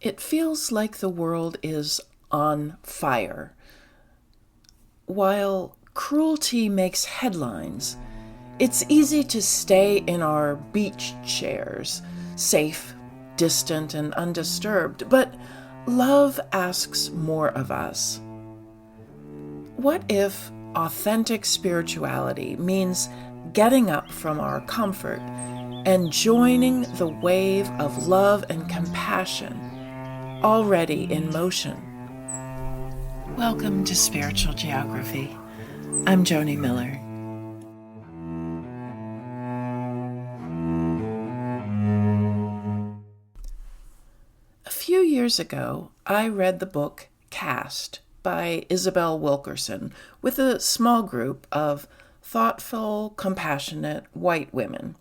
It feels like the world is on fire. While cruelty makes headlines, it's easy to stay in our beach chairs, safe, distant, and undisturbed, but love asks more of us. What if authentic spirituality means getting up from our comfort and joining the wave of love and compassion already in motion? Welcome to Spiritual Geography. I'm Joni Miller. A few years ago, I read the book Caste by Isabel Wilkerson with a small group of thoughtful, compassionate white women.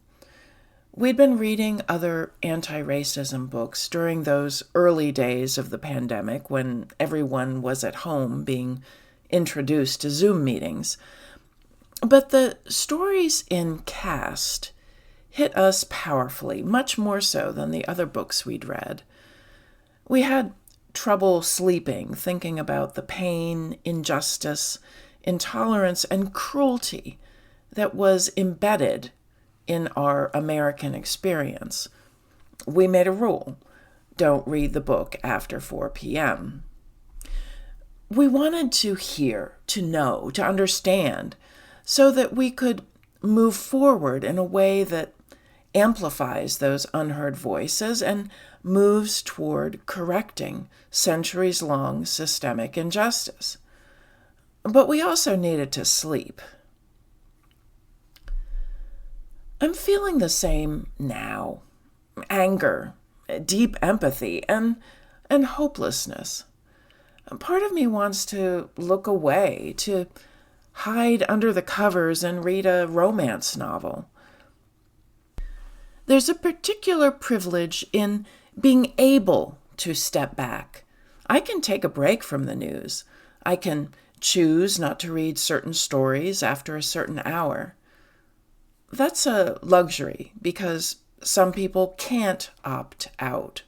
We'd been reading other anti-racism books during those early days of the pandemic when everyone was at home being introduced to Zoom meetings. But the stories in Caste hit us powerfully, much more so than the other books we'd read. We had trouble sleeping, thinking about the pain, injustice, intolerance, and cruelty that was embedded in our American experience. We made a rule: don't read the book after 4 p.m. We wanted to hear, to know, to understand, so that we could move forward in a way that amplifies those unheard voices and moves toward correcting centuries-long systemic injustice. But we also needed to sleep. I'm feeling the same now. Anger, deep empathy, and hopelessness. Part of me wants to look away, to hide under the covers and read a romance novel. There's a particular privilege in being able to step back. I can take a break from the news. I can choose not to read certain stories after a certain hour. That's a luxury because some people can't opt out.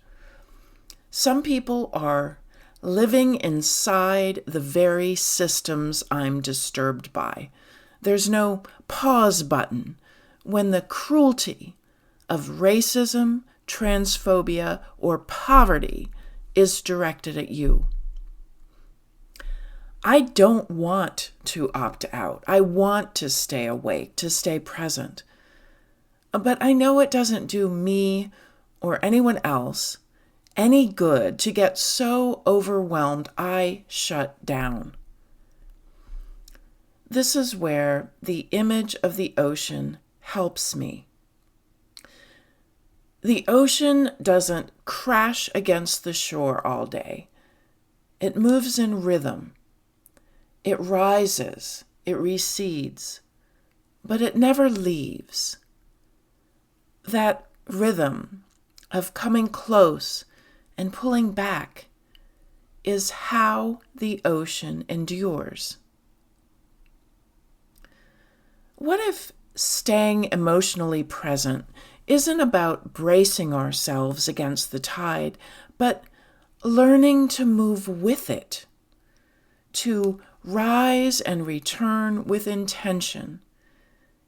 Some people are living inside the very systems I'm disturbed by. There's no pause button when the cruelty of racism, transphobia, or poverty is directed at you. I don't want to opt out. I want to stay awake, to stay present. But I know it doesn't do me or anyone else any good to get so overwhelmed I shut down. This is where the image of the ocean helps me. The ocean doesn't crash against the shore all day. It moves in rhythm. It rises, it recedes, but it never leaves. That rhythm of coming close and pulling back is how the ocean endures. What if staying emotionally present isn't about bracing ourselves against the tide, but learning to move with it, to rise and return with intention,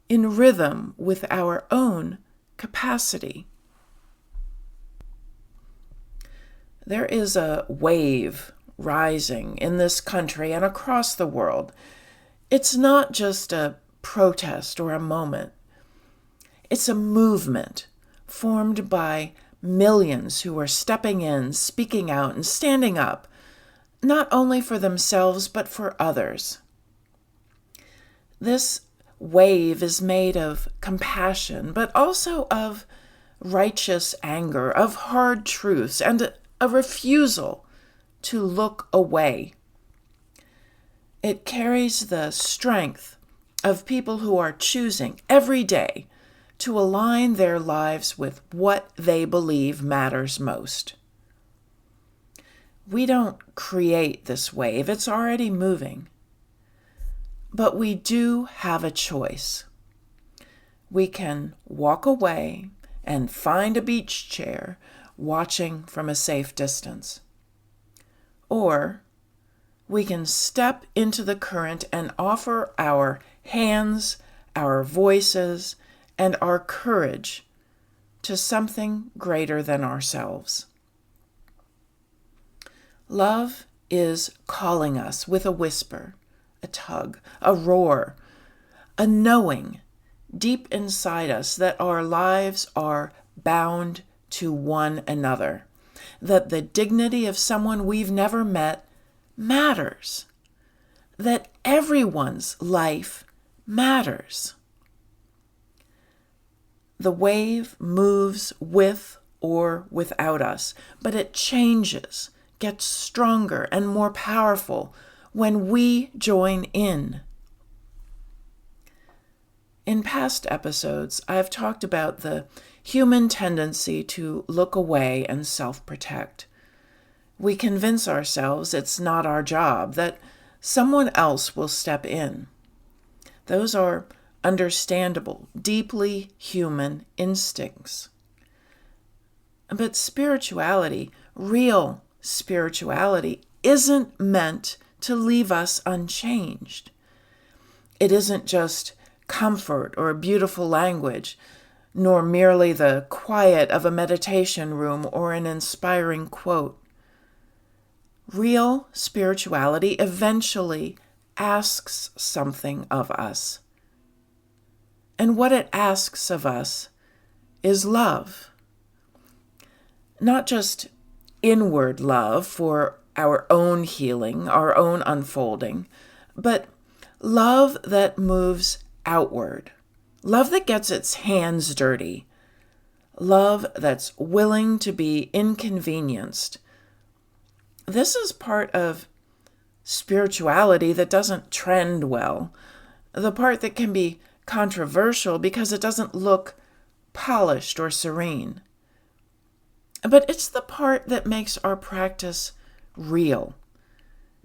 in rhythm with our own capacity? There is a wave rising in this country and across the world. It's not just a protest or a moment. It's a movement formed by millions who are stepping in, speaking out, and standing up, not only for themselves, but for others. This wave is made of compassion, but also of righteous anger, of hard truths, and a refusal to look away. It carries the strength of people who are choosing every day to align their lives with what they believe matters most. We don't create this wave, it's already moving. But we do have a choice. We can walk away and find a beach chair, watching from a safe distance. Or we can step into the current and offer our hands, our voices, and our courage to something greater than ourselves. Love is calling us with a whisper, a tug, a roar, a knowing deep inside us that our lives are bound to one another, that the dignity of someone we've never met matters, that everyone's life matters. The wave moves with or without us, but it changes, gets stronger and more powerful when we join in. In past episodes, I've talked about the human tendency to look away and self-protect. We convince ourselves it's not our job, that someone else will step in. Those are understandable, deeply human instincts. But spirituality, real spirituality, isn't meant to leave us unchanged. It isn't just comfort or beautiful language, nor merely the quiet of a meditation room or an inspiring quote. Real spirituality eventually asks something of us. And what it asks of us is love. Not just inward love for our own healing, our own unfolding, but love that moves outward. Love that gets its hands dirty. Love that's willing to be inconvenienced. This is part of spirituality that doesn't trend well. The part that can be controversial because it doesn't look polished or serene. But it's the part that makes our practice real,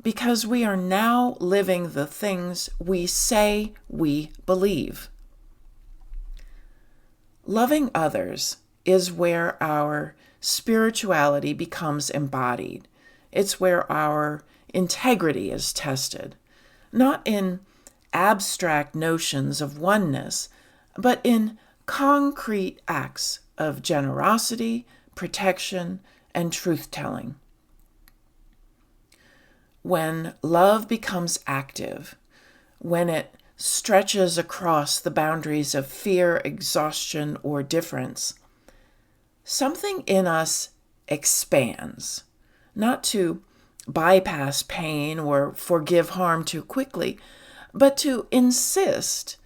because we are now living the things we say we believe. Loving others is where our spirituality becomes embodied. It's where our integrity is tested, not in abstract notions of oneness, but in concrete acts of generosity, protection, and truth-telling. When love becomes active, when it stretches across the boundaries of fear, exhaustion, or difference, something in us expands, not to bypass pain or forgive harm too quickly, but to insist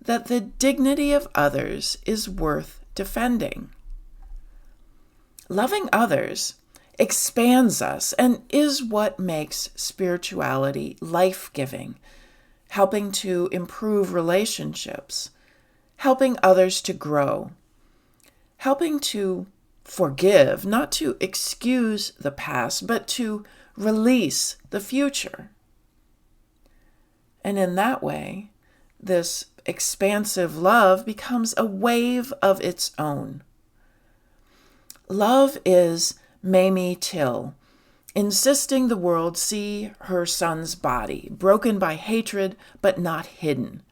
that the dignity of others is worth defending. Loving others expands us and is what makes spirituality life-giving, helping to improve relationships, helping others to grow, helping to forgive, not to excuse the past, but to release the future. And in that way, this expansive love becomes a wave of its own. Love is Mamie Till, insisting the world see her son's body, broken by hatred but not hidden.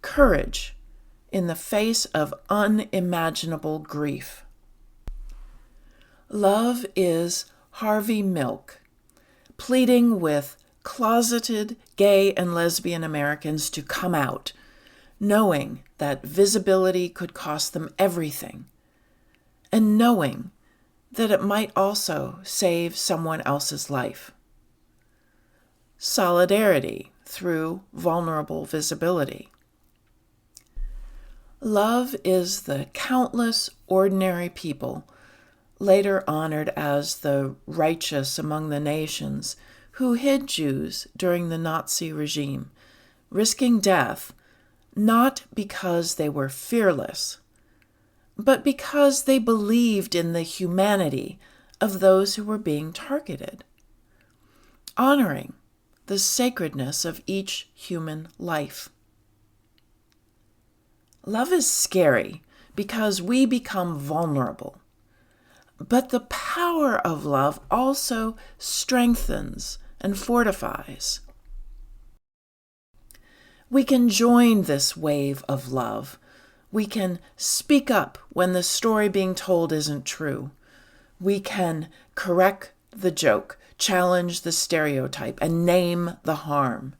Courage in the face of unimaginable grief. Love is Harvey Milk, pleading with closeted gay and lesbian Americans to come out, knowing that visibility could cost them everything, and knowing that it might also save someone else's life. Solidarity through vulnerable visibility. Love is the countless ordinary people, later honored as the righteous among the nations, who hid Jews during the Nazi regime, risking death not because they were fearless, but because they believed in the humanity of those who were being targeted, honoring the sacredness of each human life. Love is scary because we become vulnerable, But the power of love also strengthens and fortifies. We can join this wave of love. We can speak up when the story being told isn't true. We can correct the joke, challenge the stereotype, and name the harm.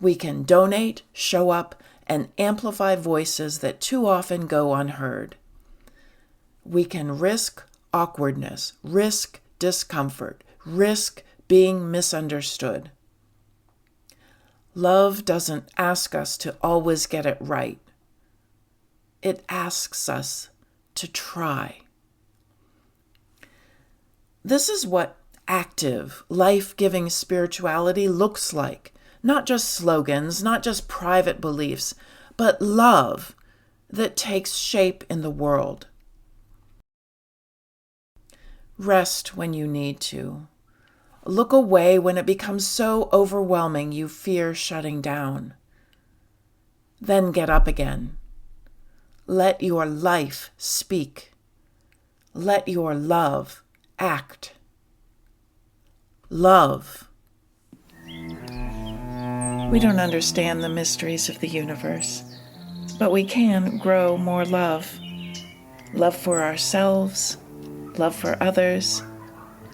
We can donate, show up, and amplify voices that too often go unheard. We can risk awkwardness, risk discomfort, risk being misunderstood. Love doesn't ask us to always get it right. It asks us to try. This is what active, life-giving spirituality looks like. Not just slogans, not just private beliefs, but love that takes shape in the world. Rest when you need to. Look away when it becomes so overwhelming you fear shutting down. Then get up again. Let your life speak. Let your love act. Love. We don't understand the mysteries of the universe, but we can grow more love. Love for ourselves, love for others,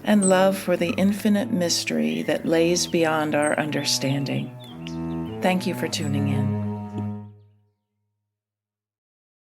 and love for the infinite mystery that lays beyond our understanding. Thank you for tuning in.